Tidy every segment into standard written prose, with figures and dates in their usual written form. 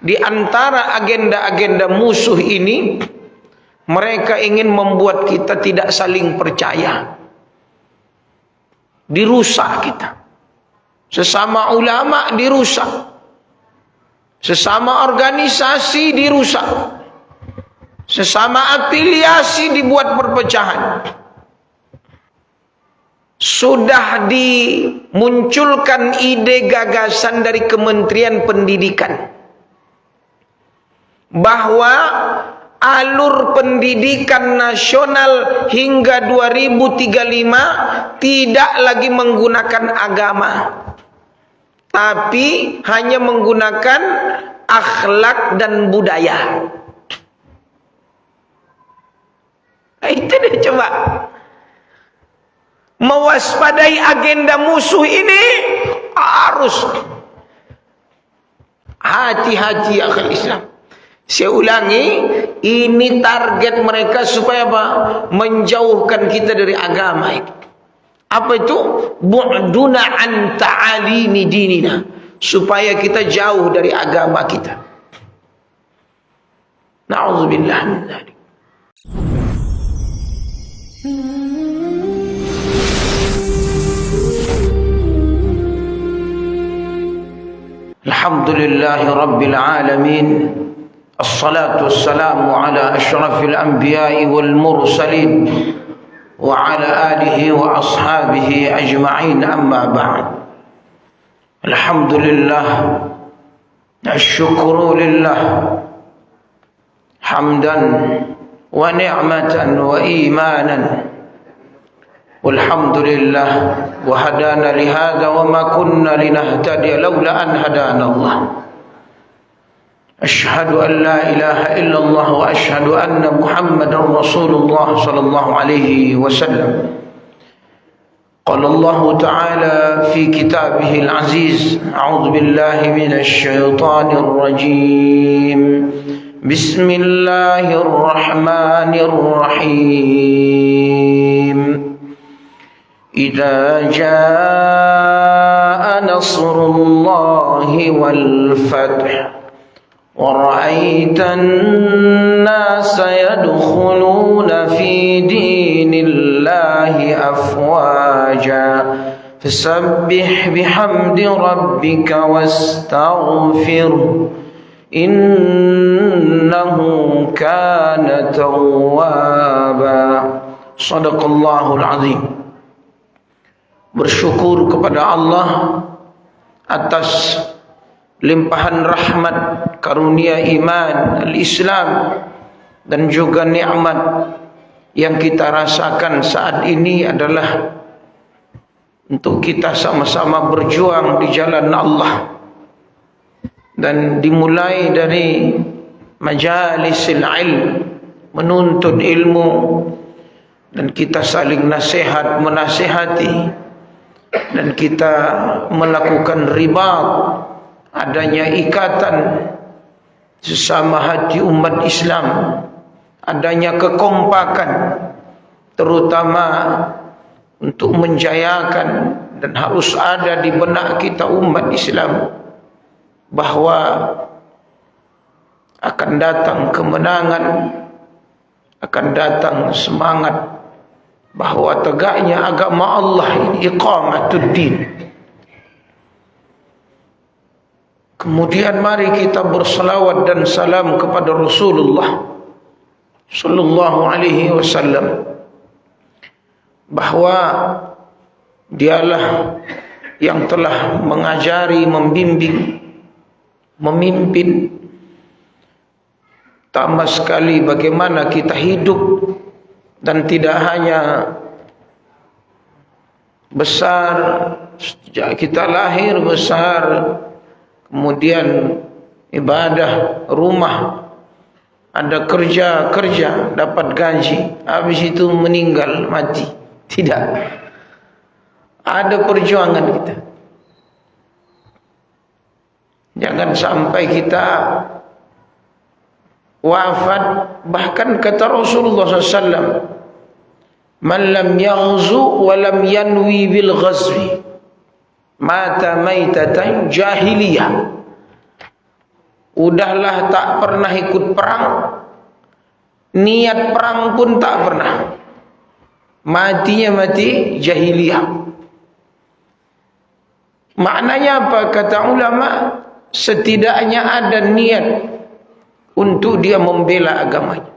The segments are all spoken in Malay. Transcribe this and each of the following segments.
Di antara agenda-agenda musuh ini, mereka ingin membuat kita tidak saling percaya. Dirusak kita. Sesama ulama dirusak. Sesama organisasi dirusak. Sesama afiliasi dibuat perpecahan. Sudah dimunculkan ide gagasan dari Kementerian Pendidikan bahwa alur pendidikan nasional hingga 2035 tidak lagi menggunakan agama, tapi hanya menggunakan akhlak dan budaya. Itu dia, coba mewaspadai agenda musuh ini harus hati-hati akhir Islam. Saya ulangi, ini target mereka supaya apa? Menjauhkan kita dari agama itu. Apa itu? Bu'duna an ta'alimi dinina, supaya kita jauh dari agama kita. Na'udzubillah min dzalik. Alhamdulillahi rabbil alamin. Assalatu wassalamu ala ashrafil anbiya'i wal mursalin wa ala alihi wa ashabihi ajma'in, amma ba'd. Alhamdulillah, asyukru lillah, hamdan wa ni'matan wa imanan. Walhamdulillah wa hadana lihada wa ma kunna linahtadiya laula an hadana Allah. Ashhadu an la ilaha illallah wa ashhadu anna Muhammadan Rasulullah sallallahu alaihi wasallam. Qala Allah ta'ala fi kitabih al-aziz, a'udzu billahi minasy syaithanir rajim. Bismillahirrahmanirrahim. Idza jaa nasrullahi wal fath wa ra'aitan nasa yadkhuluna fi dinillahi afwaja fasabbih bihamdi rabbika wastaghfir innahu kana tawwaba. Shadaqallahul azim. Bersyukur kepada Allah atas limpahan rahmat, karunia iman, al-Islam, dan juga nikmat yang kita rasakan saat ini adalah untuk kita sama-sama berjuang di jalan Allah. Dan dimulai dari majalisil ilm, menuntut ilmu, dan kita saling nasihat menasihati, dan kita melakukan ribat, adanya ikatan sesama hati umat Islam, adanya kekompakan, terutama untuk menjayakan, dan harus ada di benak kita umat Islam bahwa akan datang kemenangan, akan datang semangat bahwa tegaknya agama Allah ini iqamatuddin. Kemudian mari kita berselawat dan salam kepada Rasulullah sallallahu alaihi wasallam, bahwa dialah yang telah mengajari, membimbing, memimpin, tambah sekali bagaimana kita hidup, dan tidak hanya besar sejak kita lahir, besar, kemudian ibadah, rumah, ada kerja, dapat gaji, habis itu meninggal, mati. Tidak, ada perjuangan kita. Jangan sampai kita wafat, bahkan kata Rasulullah SAW, man lam yaghzu wa lam yanwi bil ghazwi mata maitatan jahiliyah. udahlah tak pernah ikut perang, niat perang pun tak pernah, matinya mati jahiliyah. Maknanya apa? Kata ulama, setidaknya ada niat untuk dia membela agamanya.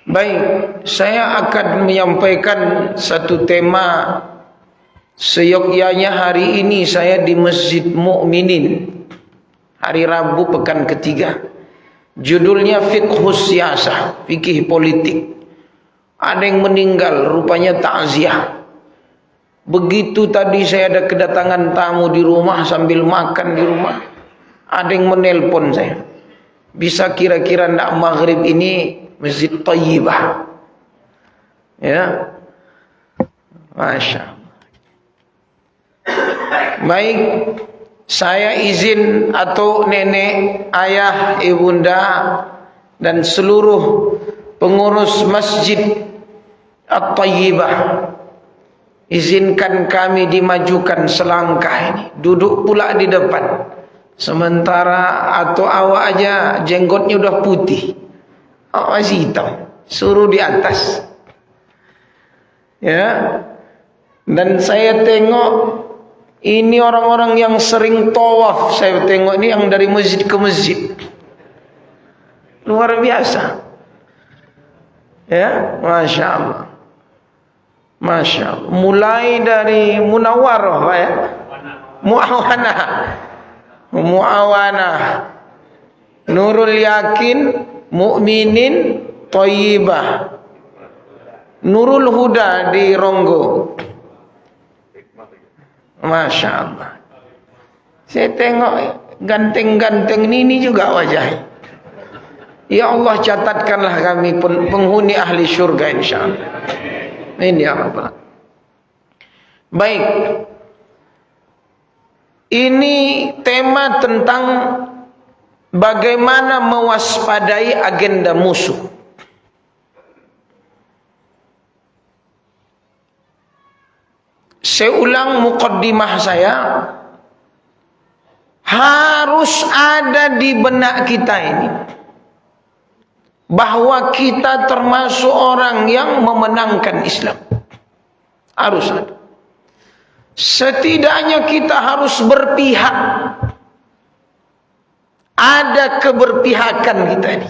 Baik, saya akan menyampaikan satu tema. Seyogyanya hari ini saya di Masjid Mukminin, hari Rabu pekan ketiga. Judulnya Fiqhus Siyasah, fikih politik. Ada yang meninggal, rupanya takziah. Begitu tadi saya ada kedatangan tamu di rumah, sambil makan di rumah, ada yang menelpon saya. Bisa kira-kira nak maghrib ini Masjid Thayyibah. Ya, Masya Allah. Baik, saya izin atau nenek, ayah, ibunda dan seluruh pengurus Masjid At-Thayyibah, izinkan kami dimajukan selangkah ini, duduk pula di depan. Sementara atau awak aja jenggotnya udah putih, awak masih hitam, suruh di atas. Ya. Dan saya tengok ini orang-orang yang sering tawaf, saya tengok ini yang dari masjid ke masjid. Luar biasa. Ya, Masya Allah. Masya Allah. Mulai dari Munawwarah, Pak ya, Muawanah, Nurul Yakin, Mukminin, Thayyibah, Nurul Huda di Ronggo. Masya Allah. Saya tengok ganteng-ganteng ini juga wajah. Ya Allah, catatkanlah kami penghuni ahli syurga insyaallah. Ini ya Rabbal. Baik. Ini tema tentang bagaimana mewaspadai agenda musuh. Saya ulang muqaddimah saya, harus ada di benak kita ini bahwa kita termasuk orang yang memenangkan Islam. Harus ada. Setidaknya kita harus berpihak. Ada keberpihakan kita ini.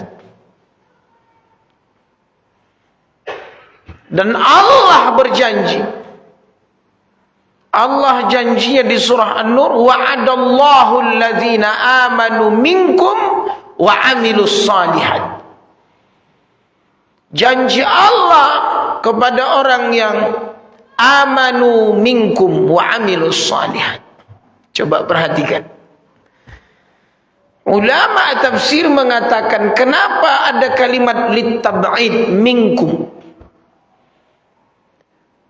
Dan Allah berjanji, Allah janjinya di surah An-Nur, wa'adallahu allazina amanu minkum wa amilus salihat. Janji Allah kepada orang yang amanu minkum wa amilus salihat. Coba perhatikan. Ulama tafsir mengatakan, kenapa ada kalimat litab'id minkum?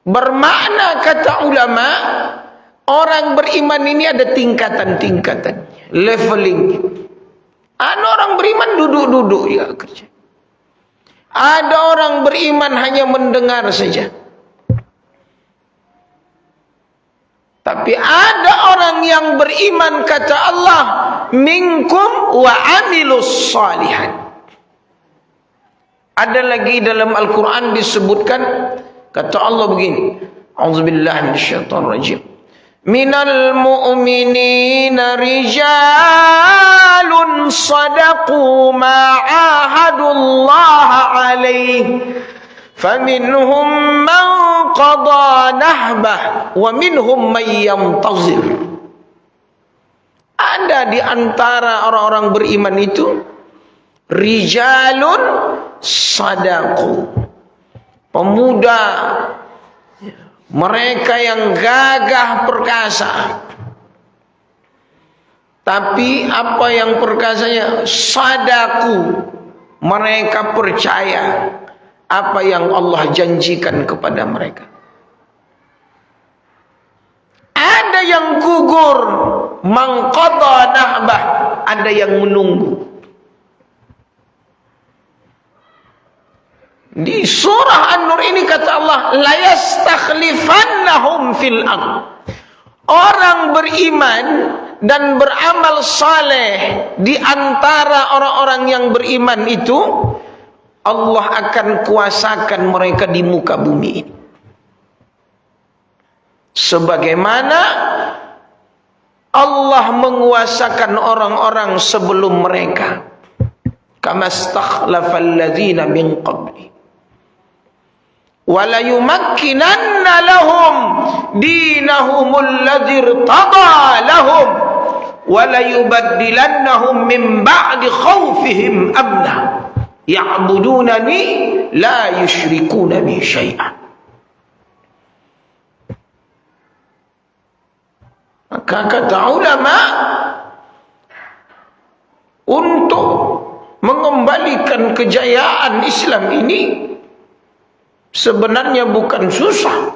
Bermakna, kata ulama, orang beriman ini ada tingkatan-tingkatan, leveling. Ada orang beriman duduk-duduk ya kerja. Ada orang beriman hanya mendengar saja. Tapi ada orang yang beriman, kata Allah, minkum wa amilus salihat. Ada lagi dalam Al-Quran disebutkan, kata Allah begini, A'udzubillahi minasyaitonir rajim. Minal mu'minina rijalun sadaqu ma ahadullaha alaihi faminhum man qada nahbah wa minhum man yantazir. Ada di antara orang-orang beriman itu rijalun sadaqu, pemuda, mereka yang gagah perkasa. Tapi apa yang perkasanya? Sadaku, mereka percaya apa yang Allah janjikan kepada mereka. Ada yang gugur, mangqadha nahbah, ada yang menunggu. Di surah An-Nur ini kata Allah, la yastakhlifannahum fil ardh. Orang beriman dan beramal saleh di antara orang-orang yang beriman itu, Allah akan kuasakan mereka di muka bumi ini. Sebagaimana Allah menguasakan orang-orang sebelum mereka. Kama stakhlafal ladzina min qabli. Wala yumakkinanna lahum dinahumul ladzi irtada lahum wala yubaddilannahum min ba'di khawfihim amna ya'budunani la yusyrikuna bi syai'an. Maka kata ulama, untuk mengembalikan kejayaan Islam ini sebenarnya bukan susah.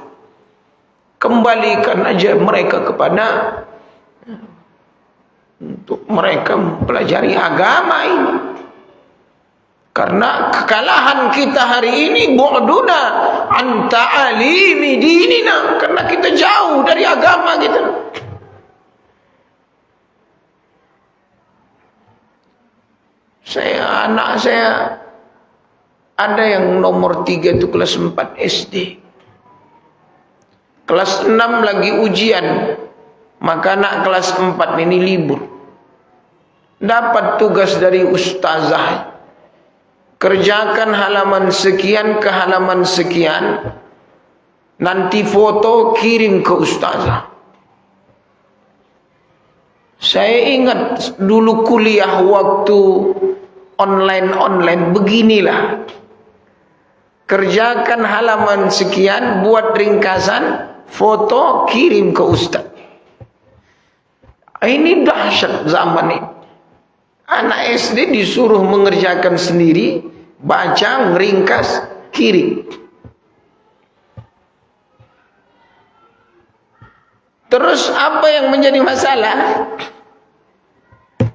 Kembalikan aja mereka kepada, untuk mereka mempelajari agama ini. Karena kekalahan kita hari ini bu'duna an ta'alimi dinina, karena kita jauh dari agama kita. Anak saya ada yang nomor 3 itu kelas 4 SD. Kelas 6 lagi ujian. Maka anak kelas 4 ini libur. Dapat tugas dari ustazah. Kerjakan halaman sekian ke halaman sekian. Nanti foto kirim ke ustazah. Saya ingat dulu kuliah waktu online beginilah. Kerjakan halaman sekian, buat ringkasan, foto, kirim ke ustaz. Ini dahsyat zaman ini. Anak SD disuruh mengerjakan sendiri, baca, meringkas, kirim. Terus apa yang menjadi masalah?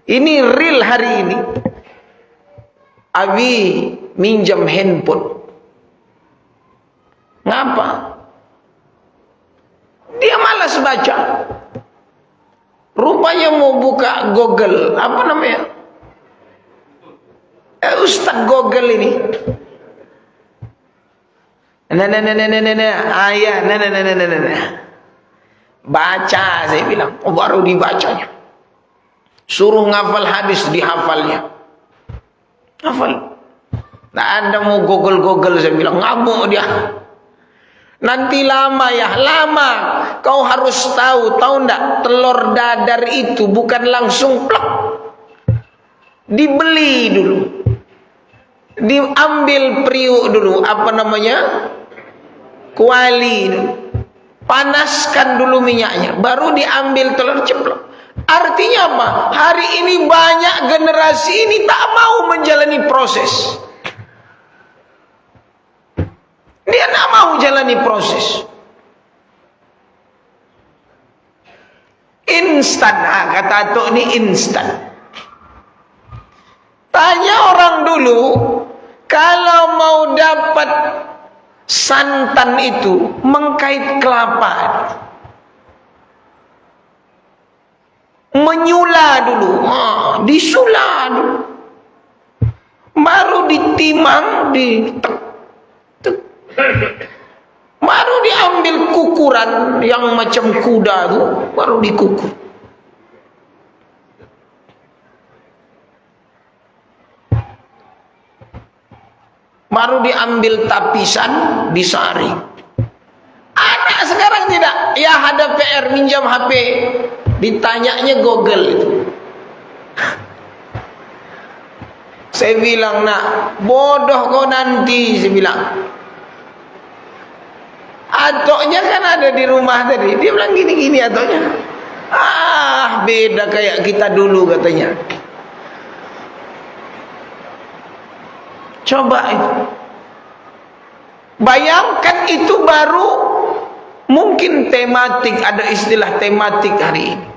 Ini real hari ini. Abi minjam handphone. Ngapa? Dia malas baca. Rupanya mau buka Google. Apa namanya? Ustaz Google ini. Baca, saya bilang. Oh, baru dibacanya. Suruh ngafal hadis, dihafalnya. Hafal. Nah, Anda mau Google, saya bilang ngamuk dia. Nanti lama ya, lama. Kau harus tahu enggak, telur dadar itu bukan langsung plak. Dibeli dulu. Diambil periuk dulu, apa namanya? Kuali dulu. Panaskan dulu minyaknya, baru diambil telur ceplok. Artinya apa? Hari ini banyak generasi ini tak mau menjalani proses. Dia tak mau jalani proses. Instan, kata Atok ini instan. Tanya orang dulu, kalau mau dapat santan itu mengkait kelapa, menyula dulu, disula dulu, baru ditimang, baru diambil kukuran yang macam kuda itu, baru dikukur. Baru diambil tapisan, disaring. Anak sekarang tidak. Ya ada PR, minjam HP. Ditanyanya Google itu. Saya bilang, nak, bodoh kau nanti. Saya bilang. Atoknya kan ada di rumah tadi. Dia bilang gini-gini atoknya. Beda kayak kita dulu katanya. Coba itu. Bayangkan itu baru mungkin tematik, ada istilah tematik hari ini.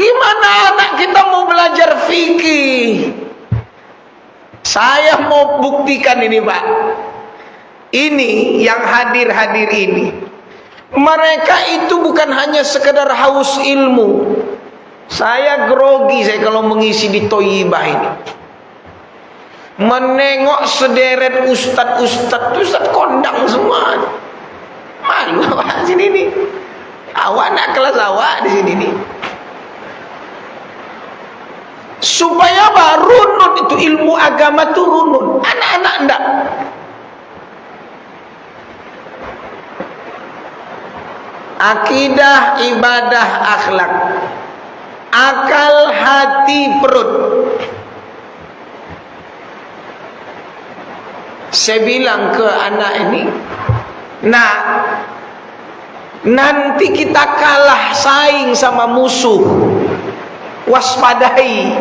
Gimana anak kita mau belajar fikih? Saya mau buktikan ini, Pak. Ini yang hadir-hadir ini. Mereka itu bukan hanya sekedar haus ilmu. Saya grogi saya kalau mengisi di Toyibah ini. Menengok sederet ustad kondang semua. Malu awak sini nih. Awak nak kelas awak di sini nih. Supaya apa? Runut itu ilmu agama itu runut. Anak-anak enggak. Akidah, ibadah, akhlak, akal, hati, perut. Saya bilang ke anak ini, nah, nanti kita kalah saing sama musuh. Waspadai,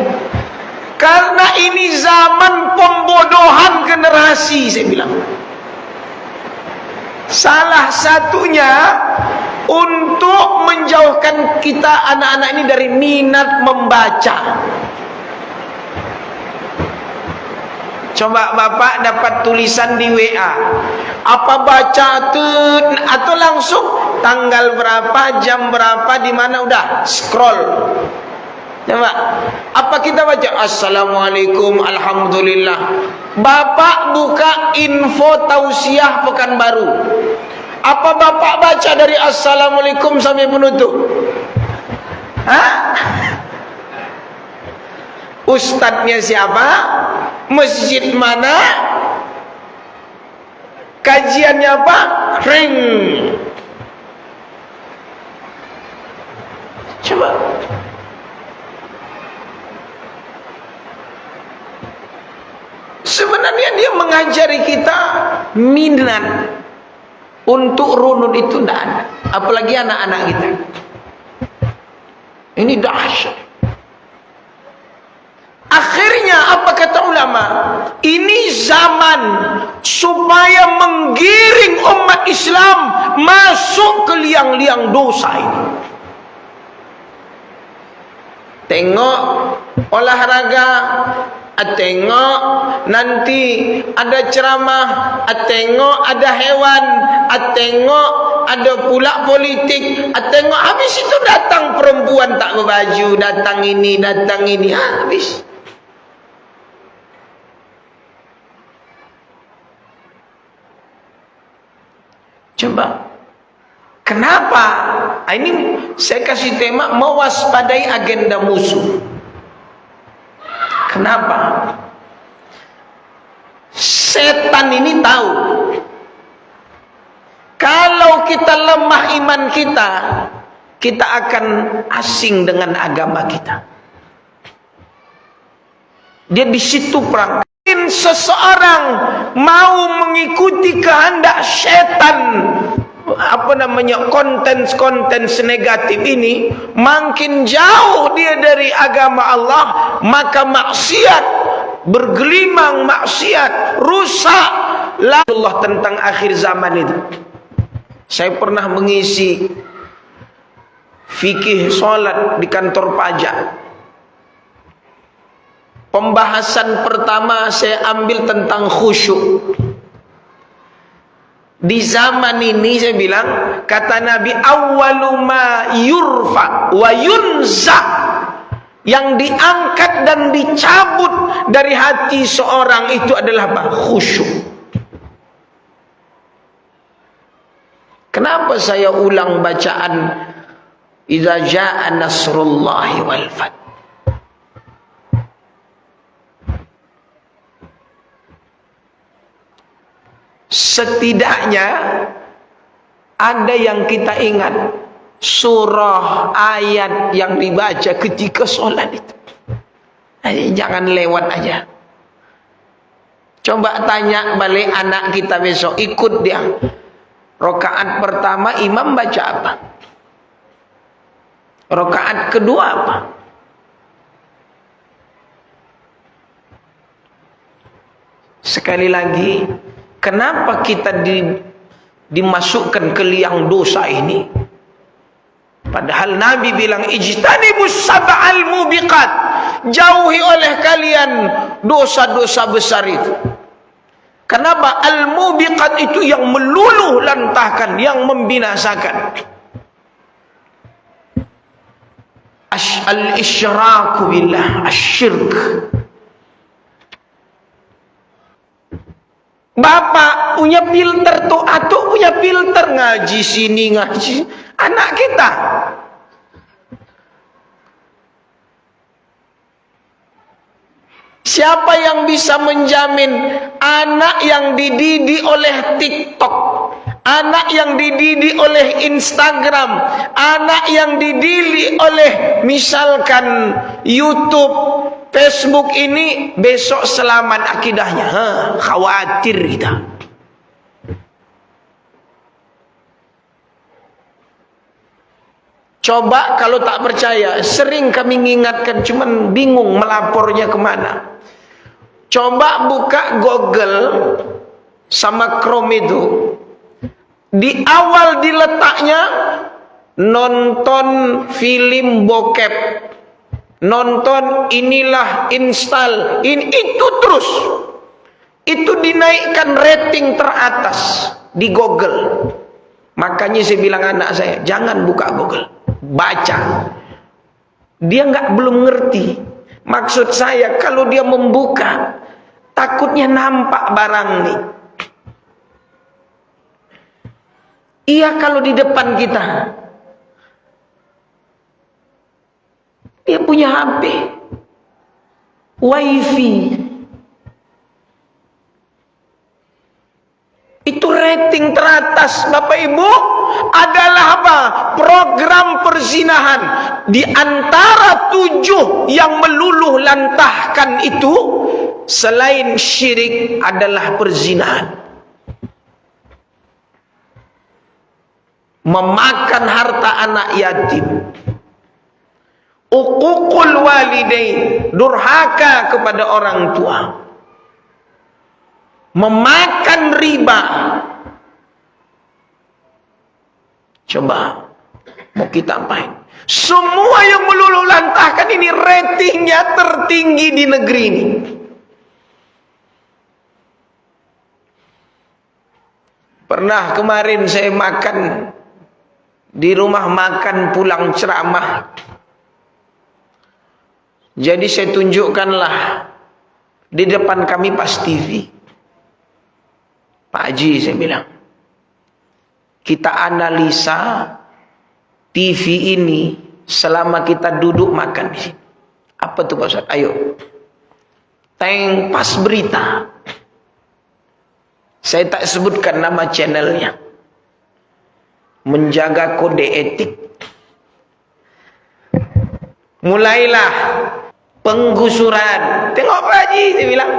karena ini zaman pembodohan generasi. Saya bilang, salah satunya untuk menjauhkan kita anak-anak ini dari minat membaca. Coba bapak dapat tulisan di WA, apa baca tuh atau langsung tanggal berapa, jam berapa, di mana, udah scroll. Coba, apa kita baca? Assalamualaikum, alhamdulillah. Bapak buka info tausiah Pekanbaru. Apa bapak baca dari assalamualaikum sampai penutup? Hah? Ustadznya siapa? Masjid mana? Kajiannya apa? Ring. Coba. Sebenarnya dia mengajari kita minat untuk runut itu tidak ada. Apalagi anak-anak kita. Ini dahsyat. Akhirnya apa kata ulama? Ini zaman supaya menggiring umat Islam masuk ke liang-liang dosa ini. Tengok olahraga, tengok nanti ada ceramah, tengok ada hewan, tengok ada pula politik, tengok habis itu datang perempuan tak berbaju, datang ini, habis. Coba, kenapa? Ini saya kasih tema mewaspadai agenda musuh. Kenapa? Setan ini tahu kalau kita lemah iman kita, kita akan asing dengan agama kita. Dia di situ perang. Seseorang mau mengikuti kehendak setan, konten negatif ini, makin jauh dia dari agama Allah, maka maksiat bergelimang, maksiat rusak. Allah tentang akhir zaman itu. Saya pernah mengisi fikih salat di kantor pajak. Pembahasan pertama saya ambil tentang khusyuk. Di zaman ini saya bilang, kata Nabi, awwalu ma yurfa wa yunza, yang diangkat dan dicabut dari hati seorang itu adalah apa? Khusyuk. Kenapa saya ulang bacaan idza jaa nasrullahi wal fath? Setidaknya ada yang kita ingat, surah, ayat yang dibaca ketika sholat itu. Jangan lewat aja. Coba tanya balik anak kita besok, ikut dia. Rakaat pertama imam baca apa? Rakaat kedua apa? Sekali lagi, kenapa kita dimasukkan ke liang dosa ini? Padahal Nabi bilang, ijtanibus sab'al mubiqat, jauhi oleh kalian dosa-dosa besar itu. Kenapa? Al-mubiqat itu yang meluluh lantahkan, yang membinasakan. al-isyraku billah, asyirk. Bapak punya filter tuh, atuk punya filter, ngaji sini ngaji anak kita. Siapa yang bisa menjamin anak yang dididik oleh TikTok, anak yang dididik oleh Instagram, anak yang dididik oleh misalkan YouTube, Facebook ini besok selamat akidahnya? Khawatir kita. Coba kalau tak percaya, sering kami mengingatkan, cuman bingung melapornya kemana. Coba buka Google sama Chrome itu. Di awal diletaknya nonton film bokep, nonton inilah install ini, itu terus. Itu dinaikkan rating teratas di Google. Makanya saya bilang anak saya, jangan buka Google, baca. Dia belum ngerti. Maksud saya, kalau dia membuka, takutnya nampak barang nih. Iya, kalau di depan kita, dia punya HP, wifi, itu rating teratas, Bapak Ibu, adalah apa? Program perzinahan. Di antara 7 yang meluluh lantahkan itu, selain syirik, adalah perzinahan. Memakan harta anak yatim, uququl walidain, durhaka kepada orang tua, memakan riba. Coba mau kita apain? Semua yang meluluh lantahkan ini ratingnya tertinggi di negeri ini. Pernah kemarin saya makan di rumah makan pulang ceramah. Jadi saya tunjukkanlah di depan kami pas TV. Pak Haji, saya bilang, kita analisa TV ini selama kita duduk makan di sini. Apa tuh Pak Ustaz? Ayo. Teng pas berita. Saya tak sebutkan nama channelnya. Menjaga kode etik. Mulailah penggusuran. Tengok Pak Haji, saya bilang.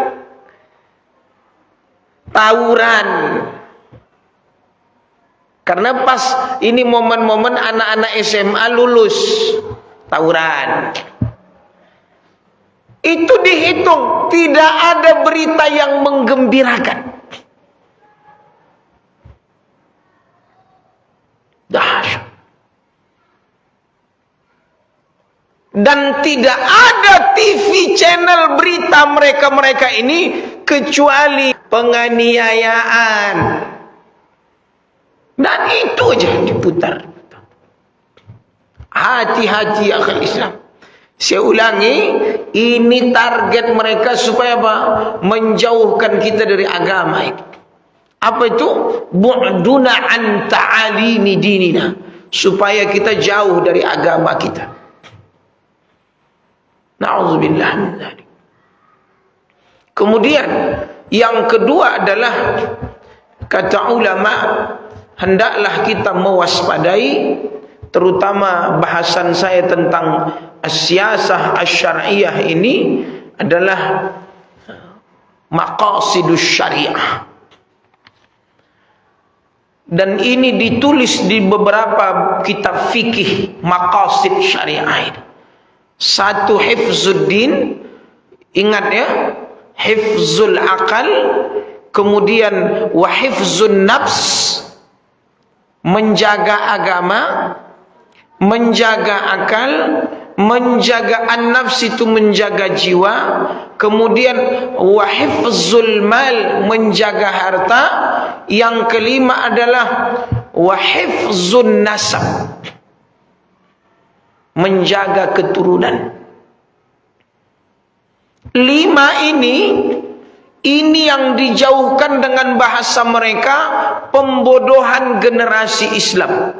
Tawuran. Karena pas ini momen-momen anak-anak SMA lulus. Tawuran. Itu dihitung. Tidak ada berita yang menggembirakan. Dahsyat. Dan tidak ada TV channel berita mereka-mereka ini kecuali penganiayaan. Dan itu aja yang diputar. Hati-hati akhir Islam. Saya ulangi, ini target mereka supaya apa? Menjauhkan kita dari agama itu. Apa itu? Bu'duna an ta'alimi dinina. Supaya kita jauh dari agama kita. Na'udzubillah min dzalik. Kemudian yang kedua adalah, kata ulama, hendaklah kita mewaspadai, terutama bahasan saya tentang as-siyasah asy-syar'iyyah ini adalah maqasidus syariah. Dan ini ditulis di beberapa kitab fikih maqasid syariah. Satu, hifzuddin, ingat ya, hifzul akal, kemudian wa hifzun nafs, menjaga agama, menjaga akal, menjaga an-nafs itu menjaga jiwa, kemudian wa hifzul mal, menjaga harta, yang kelima adalah wa hifzun nasab, menjaga keturunan. 5 ini yang dijauhkan dengan bahasa mereka pembodohan generasi Islam.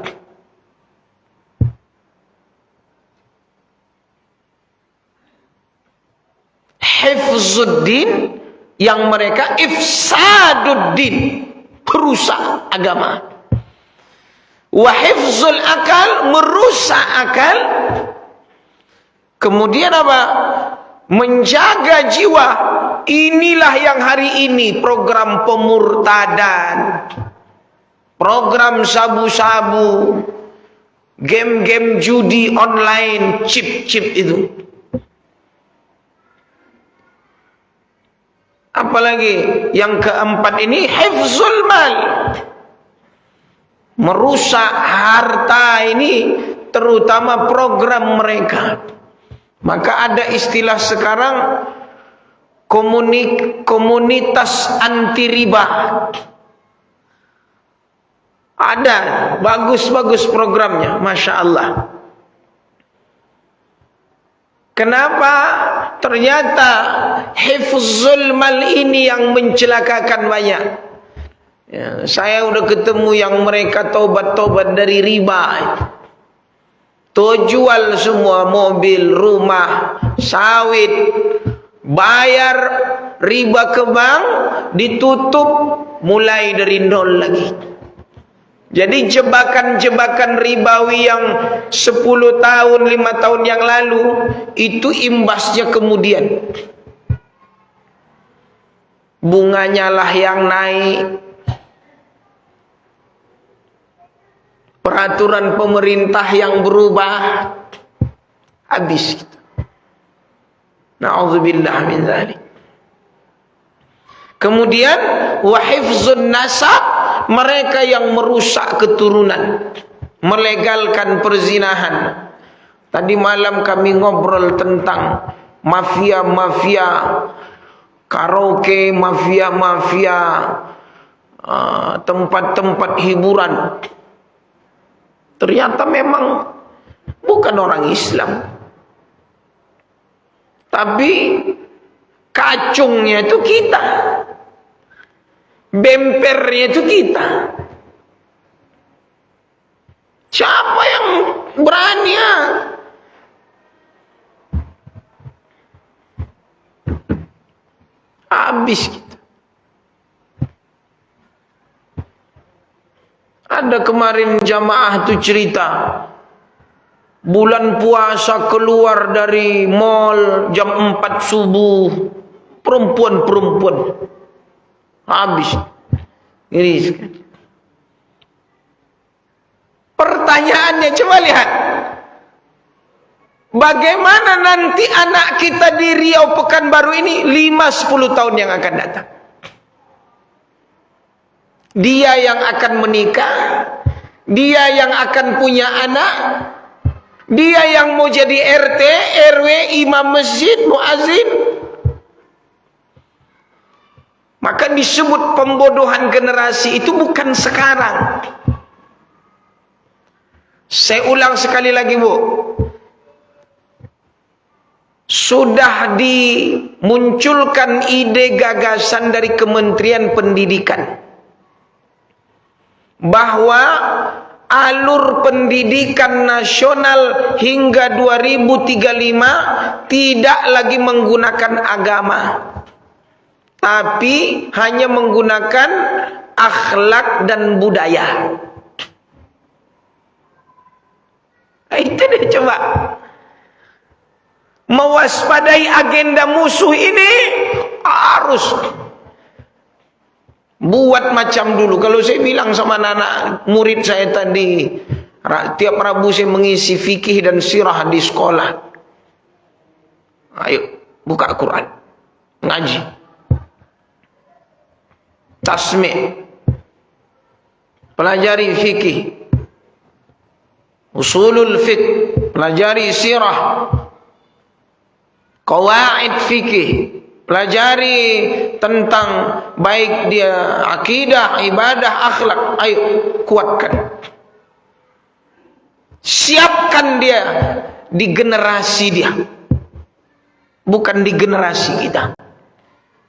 Hifzuddin, yang mereka ifsaduddin, perusak agama. Wa hifzul akal, merusak akal. Kemudian apa? Menjaga jiwa. Inilah yang hari ini program pemurtadan, program sabu-sabu, game-game judi online, chip-chip itu. Apalagi yang keempat ini hifzul mal, merusak harta ini, terutama program mereka. Maka ada istilah sekarang komunitas anti riba. Ada bagus-bagus programnya, Masya Allah. Kenapa? Ternyata hifzul mal ini yang mencelakakan banyak. Ya, saya udah ketemu yang mereka taubat-taubat dari riba. Tuh jual semua mobil, rumah, sawit, bayar riba ke bank, ditutup mulai dari nol lagi. Jadi jebakan-jebakan ribawi yang 10 tahun, 5 tahun yang lalu, itu imbasnya kemudian. Bunganya lah yang naik. Peraturan pemerintah yang berubah. Habis. Na'udzubillah min dzalik. Kemudian wa hifzun nasab, mereka yang merusak keturunan, melegalkan perzinahan. Tadi malam kami ngobrol tentang mafia-mafia karaoke, mafia-mafia tempat-tempat hiburan. Ternyata memang bukan orang Islam, tapi kacungnya itu kita, bempernya itu kita. Siapa yang berani ya? Habis kita. Ada kemarin jamaah tuh cerita, bulan puasa keluar dari mall jam 4 subuh, perempuan-perempuan. Habis. Ini. Pertanyaannya, coba lihat. Bagaimana nanti anak kita di Riau Pekanbaru ini 5-10 tahun yang akan datang? Dia yang akan menikah, dia yang akan punya anak, dia yang mau jadi RT, RW, imam masjid, muazin. Maka disebut pembodohan generasi itu bukan sekarang. Saya ulang sekali lagi, Bu. Sudah dimunculkan ide gagasan dari Kementerian Pendidikan bahwa alur pendidikan nasional hingga 2035 tidak lagi menggunakan agama, tapi hanya menggunakan akhlak dan budaya. Itu deh, coba mewaspadai agenda musuh ini. Harus buat macam dulu. Kalau saya bilang sama anak-anak murid saya tadi, tiap Rabu saya mengisi fikih dan sirah di sekolah. Ayo buka Quran, ngaji, tasmi', pelajari fikih, usulul fiqh, pelajari sirah, qawaid fikih, pelajari tentang baik dia akidah, ibadah, akhlak. Ayo kuatkan, siapkan dia di generasi dia, bukan di generasi kita.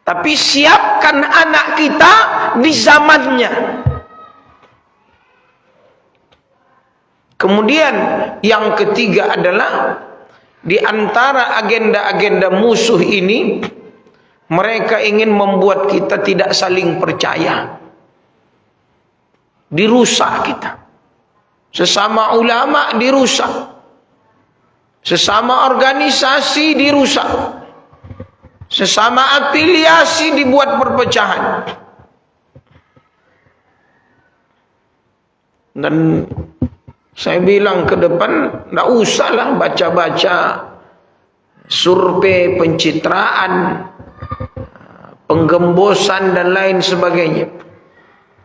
Tapi siapkan anak kita di zamannya. Kemudian yang ketiga adalah di antara agenda-agenda musuh ini, mereka ingin membuat kita tidak saling percaya. Dirusak kita. Sesama ulama dirusak. Sesama organisasi dirusak. Sesama afiliasi dibuat perpecahan. Dan saya bilang ke depan, tidak usahlah baca-baca survei pencitraan, penggembosan dan lain sebagainya.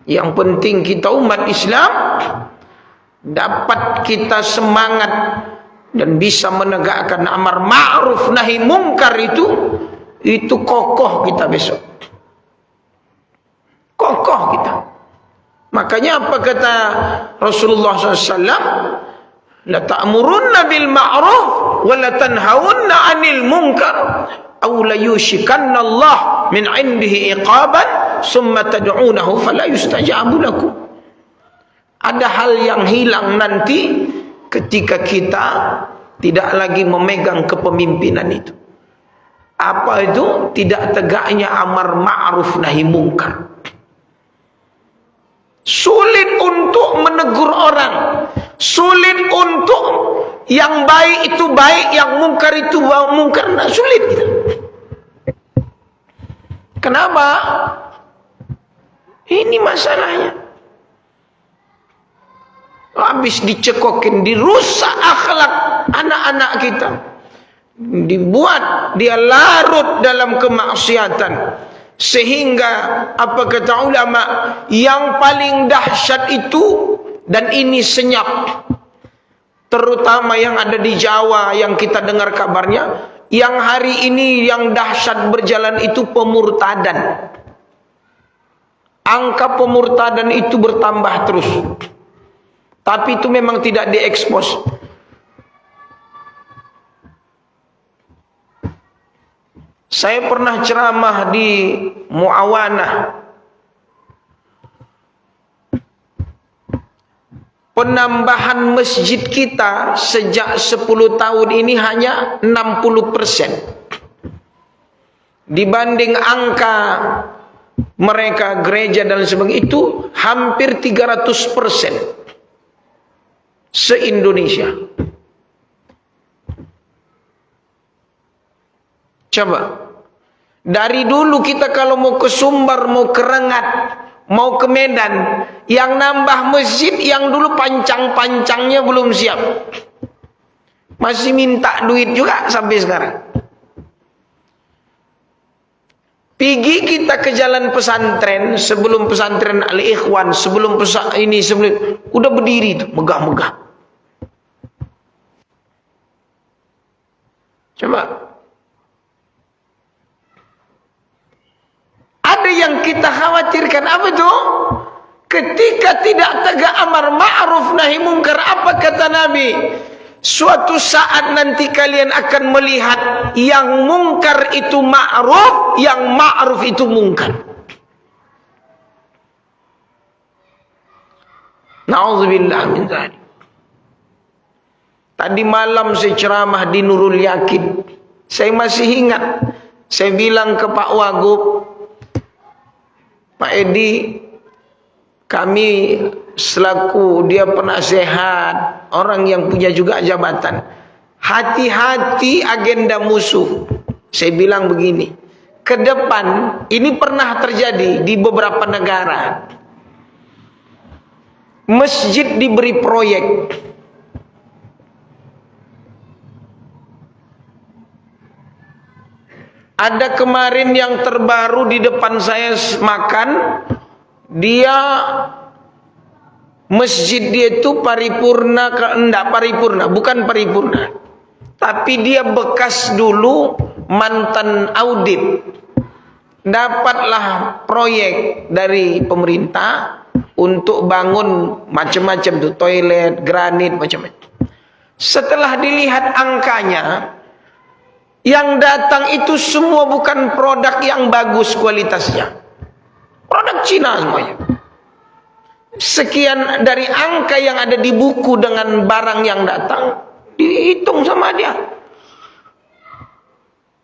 Yang penting kita umat Islam dapat kita semangat dan bisa menegakkan amar ma'ruf nahi mungkar, itu kokoh kita besok. Kokoh kita. Makanya apa kata Rasulullah SAW? La ta'murunna bil ma'ruf wa la tanhawunna 'anil munkar aw la yushikanna Allah min 'indihi iqaban summa tad'unahu fala yustajabu lakum. Ada hal yang hilang nanti ketika kita tidak lagi memegang kepemimpinan itu. Apa itu? Tidak tegaknya amar ma'ruf nahi mungkar. Sulit untuk menegur orang, sulit untuk yang baik itu baik, yang mungkar itu mungkar. Nah, sulit gitu. Kenapa? Ini masalahnya. Habis dicekokin, dirusak akhlak anak-anak kita, dibuat dia larut dalam kemaksiatan. Sehingga apa kata ulama, yang paling dahsyat itu, dan ini senyap, terutama yang ada di Jawa yang kita dengar kabarnya, yang hari ini yang dahsyat berjalan itu pemurtadan. Angka pemurtadan itu bertambah terus. Tapi itu memang tidak diekspos. Saya pernah ceramah di Muawanah. Penambahan masjid kita sejak 10 tahun ini hanya 60%. Dibanding angka mereka gereja dan sebagainya itu hampir 300% se-Indonesia. Coba. Dari dulu kita kalau mau ke Sumbar, mau ke Rengat, mau ke Medan, yang nambah masjid yang dulu pancang-pancangnya belum siap, masih minta duit juga sampai sekarang. Pergi kita ke jalan pesantren, sebelum pesantren Al-Ikhwan, sebelum udah berdiri itu, megah-megah. Coba. Ada yang kita khawatirkan, apa itu? Ketika tidak tegak amar ma'ruf nahi mungkar, apa kata Nabi? Suatu saat nanti kalian akan melihat yang mungkar itu ma'ruf, yang ma'ruf itu mungkar. Na'udzubillah min dzalik. Tadi malam saya ceramah di Nurul Yakin. Saya masih ingat. Saya bilang ke Pak Wagub, Pak Edi, kami selaku dia penasehat, orang yang punya juga jabatan, hati-hati agenda musuh. Saya bilang begini, ke depan ini pernah terjadi di beberapa negara. Masjid diberi proyek. Ada kemarin yang terbaru di depan saya makan, dia masjid dia itu paripurna, enggak paripurna, bukan paripurna, tapi dia bekas dulu mantan audit, dapatlah proyek dari pemerintah untuk bangun macam-macam tuh, toilet, granit, macam-macam. Setelah dilihat angkanya, yang datang itu semua bukan produk yang bagus kualitasnya. Produk Cina semuanya. Sekian dari angka yang ada di buku dengan barang yang datang, dihitung sama dia.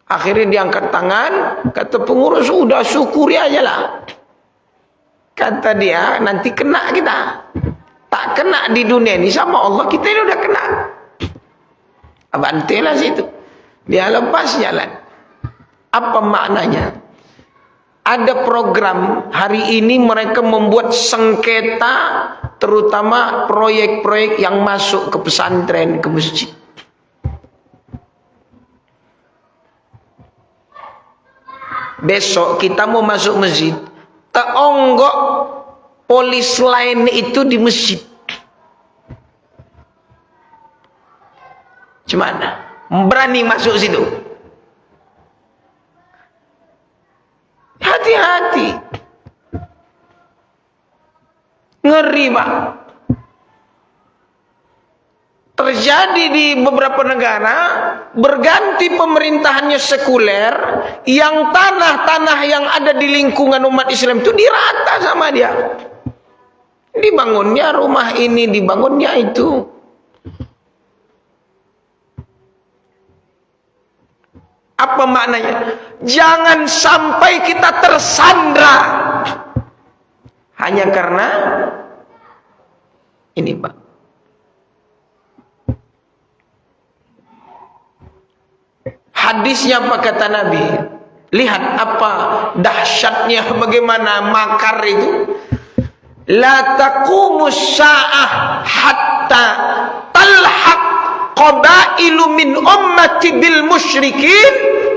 Akhirnya diangkat tangan, kata pengurus, udah syukuri aja lah. Kata dia, nanti kena kita. Tak kena di dunia ini sama Allah, kita ini udah kena. Abantilah situ. Dia lepas jalan. Apa maknanya? Ada program hari ini mereka membuat sengketa, terutama proyek-proyek yang masuk ke pesantren, ke masjid. Besok kita mau masuk masjid, teonggok polis lain itu di masjid. Gimana? Berani masuk situ? Hati-hati. Ngeri, Pak. Terjadi di beberapa negara, berganti pemerintahannya sekuler, yang tanah-tanah yang ada di lingkungan umat Islam itu dirata sama dia. Dibangunnya rumah ini, dibangunnya itu. Apa maknanya? Jangan sampai kita tersandra hanya karena ini, Pak. Hadisnya apa kata Nabi? Lihat apa dahsyatnya, bagaimana makar itu. La taqumus sa'ah hatta talhaq qabailu min ummati bil musyrikin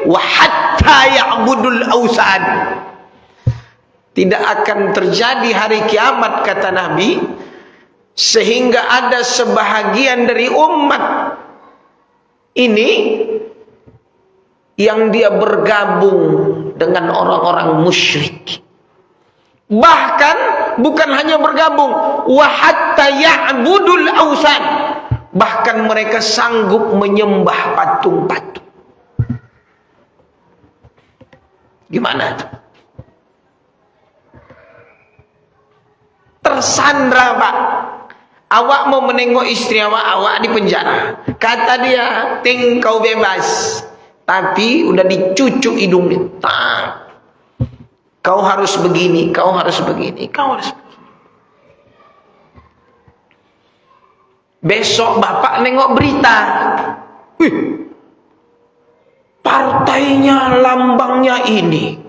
wa hatta ya'budul awsan. Tidak akan terjadi hari kiamat kata Nabi sehingga ada sebahagian dari umat ini yang dia bergabung dengan orang-orang musyrik. Bahkan bukan hanya bergabung, wa hatta ya'budul awsan, bahkan mereka sanggup menyembah patung-patung. Gimana itu? Tersandra, Pak. Awak mau menengok istri awak di penjara. Kata dia, "Ting, kau bebas." Tapi udah dicucuk hidungnya. Kau harus begini, kau harus begini, kau harus begini. Besok bapak nengok berita. Wih, partainya lambangnya ini.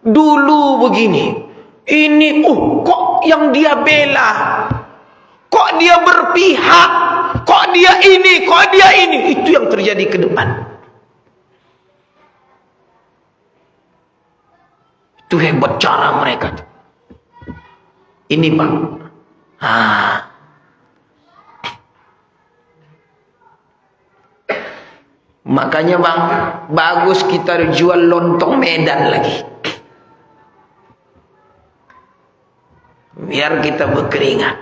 Dulu begini. Ini, kok yang dia bela? Kok dia berpihak? Kok dia ini? Kok dia ini? Itu yang terjadi ke depan. Itu hebat cara mereka. Ini, Pak. Makanya, Bang, bagus kita jual lontong Medan lagi. Biar kita berkeringat.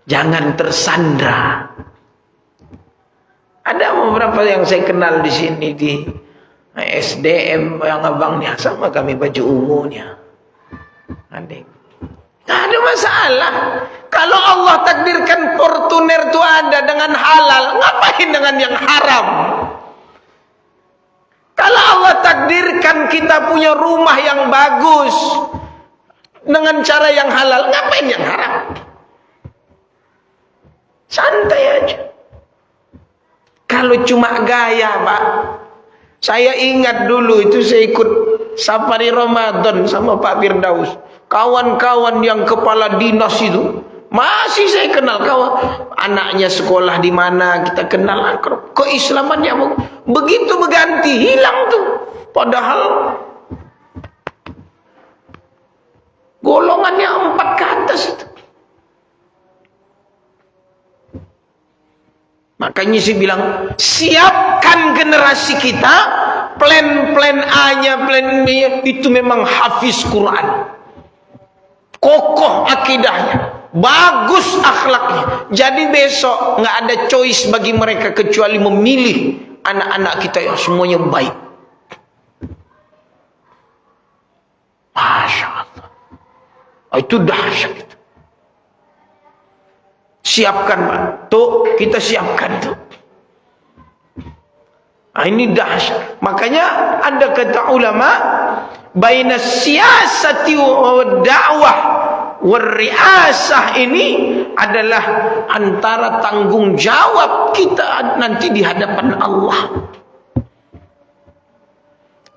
Jangan tersandra. Ada beberapa yang saya kenal di sini di SDM yang abangnya sama kami baju ungunya. Nggak ada masalah. Kalau Allah takdirkan Fortuner itu ada dengan halal, ngapain dengan yang haram? Kalau Allah takdirkan kita punya rumah yang bagus dengan cara yang halal, ngapain yang haram? Santai aja. Kalau cuma gaya, Pak. Saya ingat dulu itu saya ikut safari Ramadan sama Pak Firdaus. Kawan-kawan yang kepala dinas itu masih saya kenal, kawan. Anaknya sekolah di mana kita kenal akrab. Keislamannya begitu berganti hilang tuh. Padahal golongannya 4 ke atas itu. Makanya saya bilang, siapkan generasi kita, plan A-nya, plan B-nya, itu memang hafiz Quran. Kokoh akidahnya. bagus akhlaknya. Jadi besok nggak ada choice bagi mereka kecuali memilih anak-anak kita yang semuanya baik. Masya Allah. Itu dahsyat itu. Siapkan, Pak. Tuh, kita siapkan tuh. Ini dahsyat. Makanya ada kata ulama, baina siyasati wa da'wah wa riasah, ini adalah antara tanggung jawab kita nanti di hadapan Allah.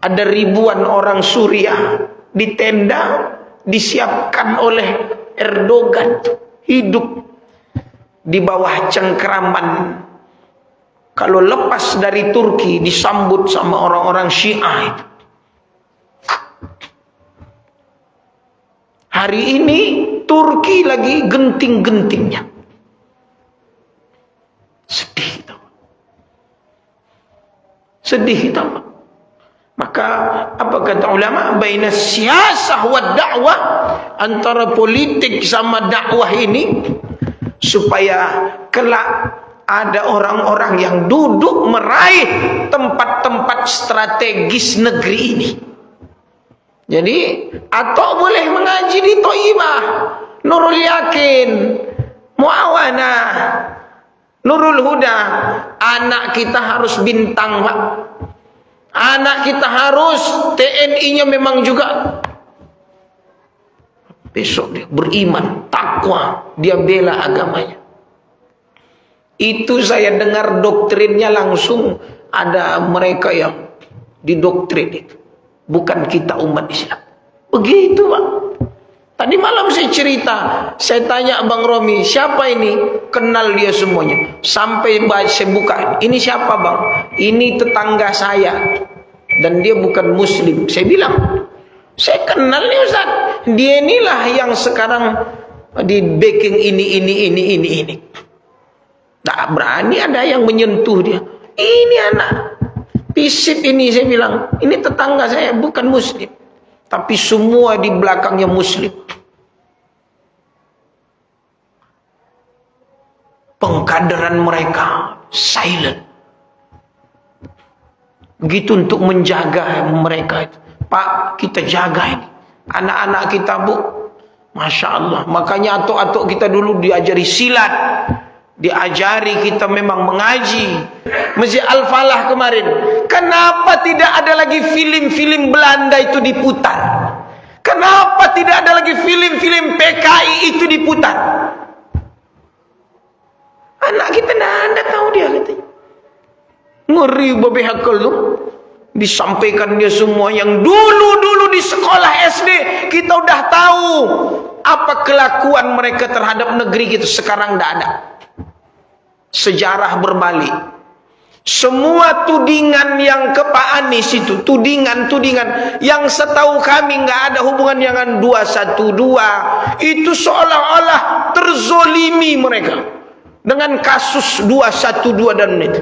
Ada ribuan orang Suriah di tenda disiapkan oleh Erdogan, hidup di bawah cengkeraman. Kalau lepas dari Turki disambut sama orang-orang Syiah itu. Hari ini Turki lagi genting-gentingnya. Sedih itu. Sedih itu. Maka apa kata ulama, baina siyasah wa dakwah, antara politik sama dakwah ini, supaya kelak ada orang-orang yang duduk meraih tempat-tempat strategis negeri ini. Jadi atau boleh mengaji di Thayyibah, Nurul Yakin, Muawanah, Nurul Huda. Anak kita harus bintang, Pak. Anak kita harus TNI-nya memang juga. Besok dia beriman, takwa, dia bela agamanya. Itu saya dengar doktrinnya langsung, ada mereka yang didoktrin itu. Bukan kita umat Islam. Begitu, Pak. Tadi malam saya cerita, saya tanya Bang Romi, siapa ini? Kenal dia semuanya. Sampai saya buka, ini siapa Bang? Ini tetangga saya. Dan dia bukan Muslim. Saya bilang, saya kenal nih Ustaz. Dia inilah yang sekarang di backing ini. Tak berani ada yang menyentuh dia. Ini anak pisip ini, saya bilang, ini tetangga saya, bukan Muslim. Tapi semua di belakangnya Muslim. Pengkaderan mereka silent. Begitu untuk menjaga mereka. Pak, kita jaga ini. Anak-anak kita, Bu. Masya Allah. Makanya atuk-atuk kita dulu diajari silat. Diajari kita memang mengaji. Masjid Al-Falah kemarin, kenapa tidak ada lagi film-film Belanda itu diputar? Kenapa tidak ada lagi film-film PKI itu diputar? Anak kita tidak ada tahu dia katanya. Ngeri babi hakal tu. Disampaikan dia semua yang dulu-dulu di sekolah SD kita udah tahu apa kelakuan mereka terhadap negeri kita. Sekarang tidak ada. Sejarah berbalik. Semua tudingan yang ke Pak Anies itu, tudingan yang setahu kami nggak ada hubungan dengan 212, itu seolah-olah terzolimi mereka dengan kasus 212 dan itu.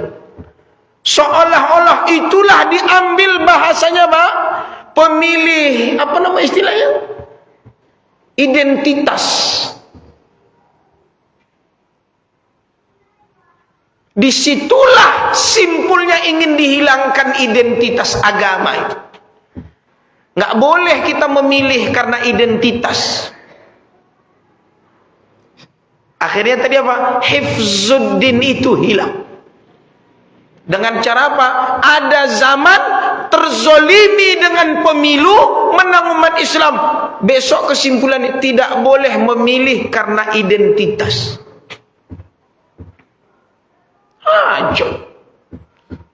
Seolah-olah itulah diambil bahasanya, Pak, pemilih, apa nama istilahnya? Identitas. Disitulah simpulnya ingin dihilangkan identitas agama itu. Nggak boleh kita memilih karena identitas. Akhirnya tadi apa? Hifzuddin itu hilang. Dengan cara apa? Ada zaman terzolimi dengan pemilu, menang umat Islam. Besok kesimpulan tidak boleh memilih karena identitas. Hancur.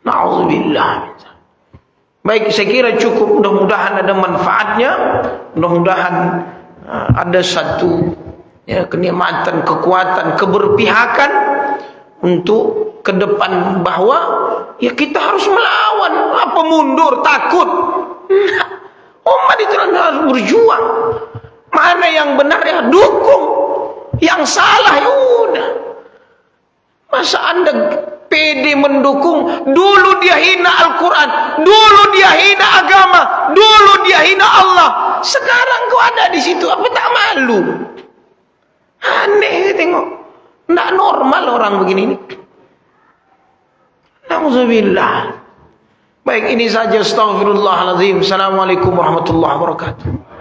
Na'udzubillah. Baik, saya kira cukup. Mudah-mudahan ada manfaatnya. Mudah-mudahan ada satu kenikmatan, kekuatan, keberpihakan untuk ke depan, bahwa ya kita harus melawan. Apa mundur, takut? Umat itu harus berjuang. Mana yang benar ya dukung, yang salah ya udah. Masa Anda pede mendukung? Dulu dia hina Al-Quran, dulu dia hina agama, dulu dia hina Allah. Sekarang kau ada di situ, apa tak malu? Aneh tengok. Tidak normal orang begini ini. Nauzubillah. Baik, ini saja. Astaghfirullahaladzim. Assalamualaikum warahmatullahi wabarakatuh.